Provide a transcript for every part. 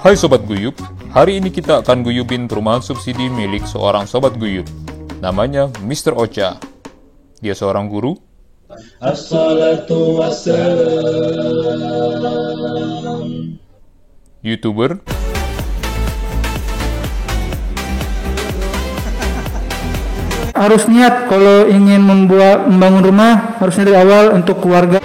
Hai Sobat Guyub, hari ini kita akan guyubin perumahan subsidi milik seorang Sobat Guyub. Namanya Mr. Ocha. Dia seorang guru, Assalatu wassalam. YouTuber, harus niat kalau ingin membangun rumah, harusnya dari awal untuk keluarga.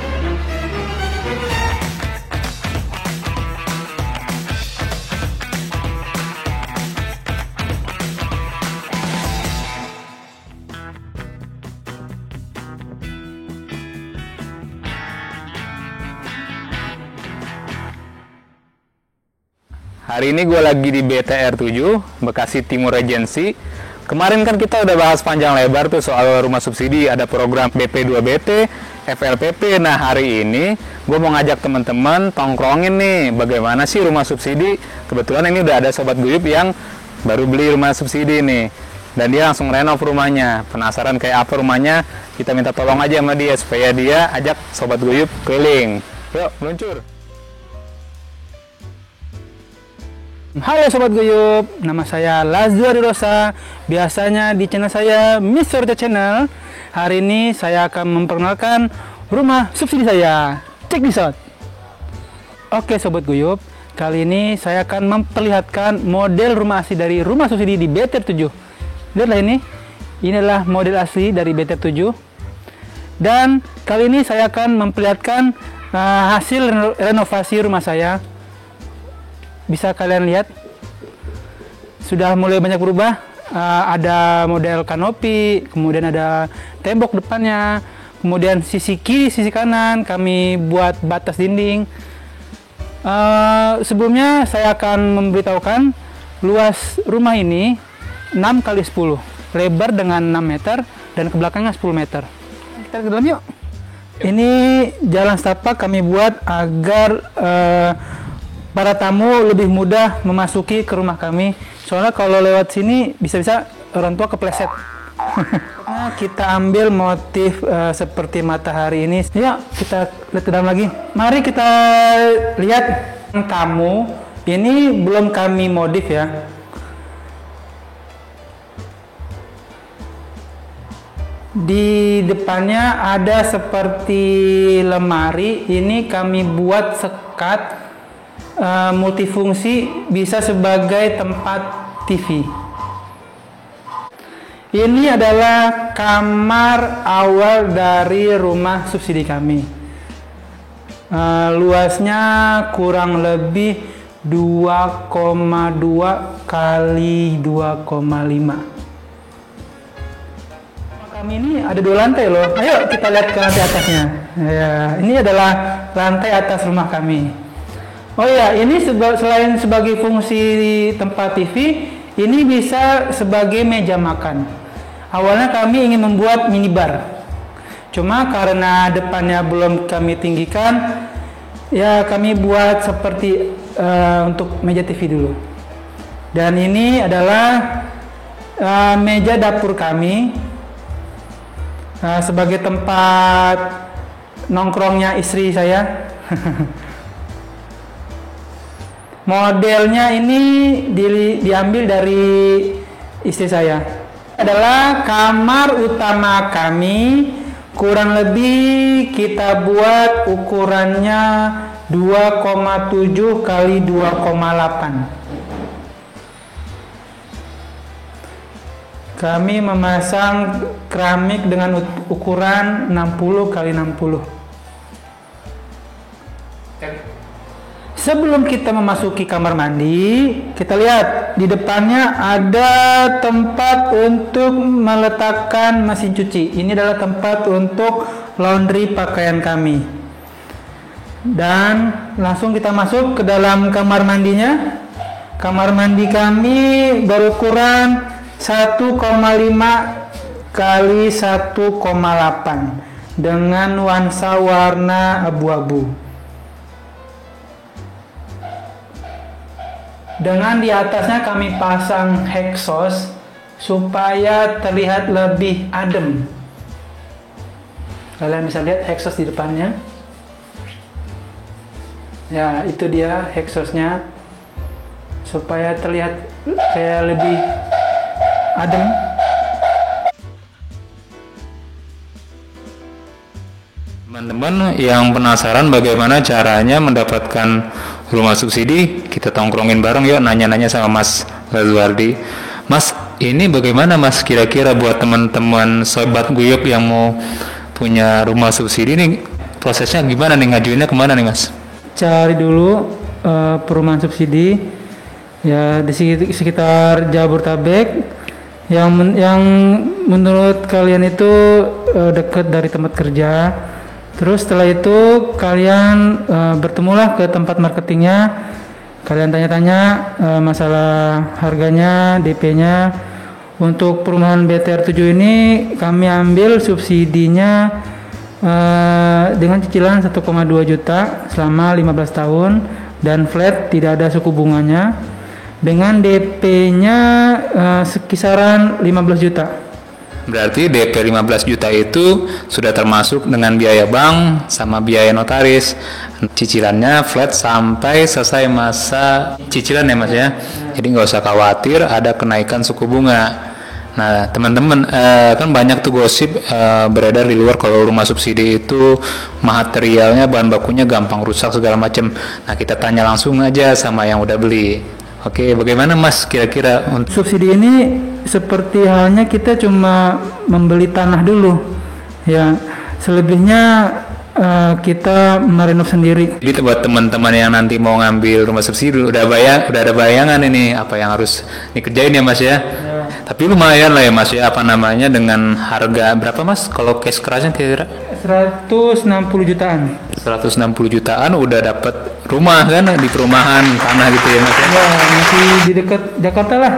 Hari ini gue lagi di BTR 7, Bekasi Timur Regency. Kemarin kan kita udah bahas panjang lebar tuh soal rumah subsidi, ada program BP2BT, FLPP. Nah hari ini gue mau ngajak teman-teman tongkrongin nih bagaimana sih rumah subsidi. Kebetulan ini udah ada Sobat Guyub yang baru beli rumah subsidi nih, dan dia langsung renov rumahnya. Penasaran kayak apa rumahnya? Kita minta tolong aja sama dia supaya dia ajak Sobat Guyub keliling. Yuk meluncur. Halo Sobat Guyub, nama saya Lazari Rosa. Biasanya di channel saya Mr. Ocha Channel. Hari ini saya akan memperkenalkan rumah subsidi saya. Check this out. Oke Sobat Guyub, kali ini saya akan memperlihatkan model rumah asli dari rumah subsidi di BTR 7. Lihatlah ini adalah model asli dari BTR 7. Dan kali ini saya akan memperlihatkan hasil renovasi rumah saya. Bisa kalian lihat sudah mulai banyak berubah. Ada model kanopi, kemudian ada tembok depannya, kemudian sisi kiri, sisi kanan kami buat batas dinding. Sebelumnya saya akan memberitahukan luas rumah ini 6 x 10, lebar dengan 6 meter dan ke belakangnya 10 meter. Kita ke dalam yuk. Ini jalan setapak kami buat agar para tamu lebih mudah memasuki ke rumah kami. Soalnya kalau lewat sini bisa-bisa orang tua kepleset. Nah, kita ambil motif seperti matahari ini. Ya, kita lihat ke dalam lagi. Mari kita lihat tamu. Ini belum kami modif ya. Di depannya ada seperti lemari. Ini kami buat sekat multifungsi, bisa sebagai tempat TV. Ini adalah kamar awal dari rumah subsidi kami. Luasnya kurang lebih 2,2 kali 2,5. Kami ini ada 2 lantai loh. Ayo kita lihat ke lantai atasnya. Ya, ini adalah lantai atas rumah kami. Oh ya, ini selain sebagai fungsi tempat TV, ini bisa sebagai meja makan. Awalnya kami ingin membuat minibar, cuma karena depannya belum kami tinggikan, ya kami buat seperti untuk meja TV dulu. Dan ini adalah meja dapur kami, sebagai tempat nongkrongnya istri saya. Modelnya ini diambil dari istri saya. Adalah kamar utama kami, kurang lebih kita buat ukurannya 2,7 kali 2,8. Kami memasang keramik dengan ukuran 60 kali 60. Sebelum kita memasuki kamar mandi, kita lihat di depannya ada tempat untuk meletakkan mesin cuci. Ini adalah tempat untuk laundry pakaian kami. Dan langsung kita masuk ke dalam kamar mandinya. Kamar mandi kami berukuran 1,5 kali 1,8 dengan nuansa warna abu-abu. Dengan di atasnya kami pasang exhaust supaya terlihat lebih adem. Kalian bisa lihat exhaust di depannya. Ya, itu dia exhaustnya. supaya terlihat kayak lebih adem. Teman-teman yang penasaran bagaimana caranya mendapatkan rumah subsidi, kita tongkrongin bareng yuk, nanya-nanya sama Mas Lazuardi. Mas, ini bagaimana Mas kira-kira buat teman-teman sobat guyup yang mau punya rumah subsidi nih, prosesnya gimana nih, ngajuinnya kemana nih Mas? Cari dulu perumahan subsidi ya di sekitar Jabodetabek yang menurut kalian itu dekat dari tempat kerja. Terus setelah itu kalian bertemulah ke tempat marketingnya, kalian tanya-tanya masalah harganya, DP-nya. Untuk perumahan BTR 7 ini kami ambil subsidinya dengan cicilan 1,2 juta selama 15 tahun dan flat, tidak ada suku bunganya, dengan DP-nya sekisaran 15 juta. Berarti DP 15 juta itu sudah termasuk dengan biaya bank sama biaya notaris. Cicilannya flat sampai selesai masa cicilan ya Mas ya. Jadi nggak usah khawatir ada kenaikan suku bunga. Nah teman-teman, kan banyak tuh gosip beredar di luar kalau rumah subsidi itu materialnya, bahan bakunya gampang rusak segala macam. Nah kita tanya langsung aja sama yang udah beli. Oke, bagaimana Mas kira-kira untuk subsidi ini? Seperti halnya kita cuma membeli tanah dulu, ya selebihnya kita merenov sendiri. Jadi buat teman-teman yang nanti mau ngambil rumah subsidi udah ada bayangan ini apa yang harus dikerjain ya Mas ya. Tapi lumayan lah ya Mas ya, apa namanya, dengan harga berapa Mas kalau cash kerasnya kira-kira? 160 jutaan. 160 jutaan udah dapat rumah kan di perumahan tanah gitu ya Mas. Ya, masih di dekat Jakarta lah.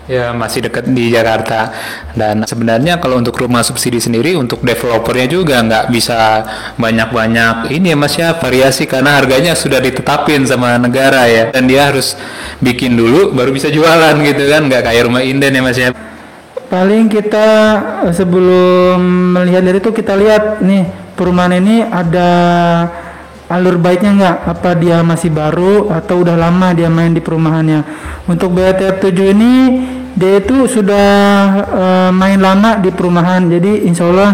Ya masih dekat di Jakarta. Dan sebenarnya kalau untuk rumah subsidi sendiri untuk developernya juga nggak bisa banyak-banyak ini ya Mas ya, variasi, karena harganya sudah ditetapin sama negara ya, dan dia harus bikin dulu baru bisa jualan gitu kan, nggak kayak rumah inden ya Mas ya. Paling kita sebelum melihat dari itu kita lihat nih perumahan ini ada alur baiknya nggak, apa dia masih baru atau udah lama dia main di perumahannya. Untuk BTR 7 ini dia itu sudah main lama di perumahan, jadi insya Allah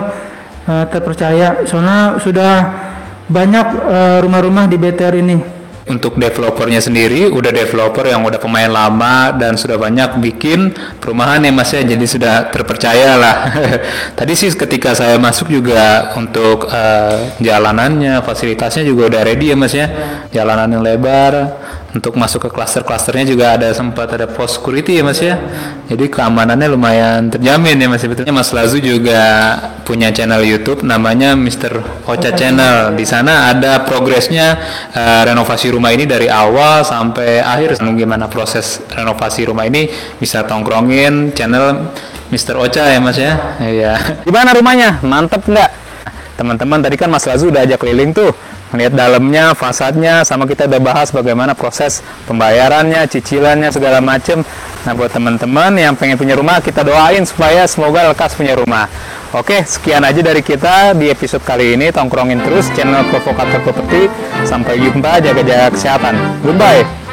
terpercaya, soalnya sudah banyak rumah-rumah di BTR ini. Untuk developernya sendiri udah developer yang udah pemain lama dan sudah banyak bikin perumahan ya Mas ya, jadi sudah terpercaya lah. Tadi sih ketika saya masuk juga untuk jalanannya, fasilitasnya juga udah ready ya Mas ya, jalanan yang lebar. Untuk masuk ke klaster-klasternya juga sempat ada post security ya Mas ya, jadi keamanannya lumayan terjamin ya Mas. Sebetulnya Mas Lazu juga punya channel YouTube namanya Mr. Ocha Channel. Di sana ada progresnya renovasi rumah ini dari awal sampai akhir. Gimana proses renovasi rumah ini bisa tongkrongin channel Mr. Ocha ya Mas ya. Iya. Gimana rumahnya? Mantep nggak? Teman-teman tadi kan Mas Lazu udah ajak keliling tuh, melihat dalamnya, fasadnya, sama kita udah bahas bagaimana proses pembayarannya, cicilannya, segala macem. Nah buat teman-teman yang pengen punya rumah, kita doain supaya semoga lekas punya rumah. Oke, sekian aja dari kita di episode kali ini. Tongkrongin terus channel Provokator Property. Sampai jumpa, jaga-jaga kesehatan. Goodbye.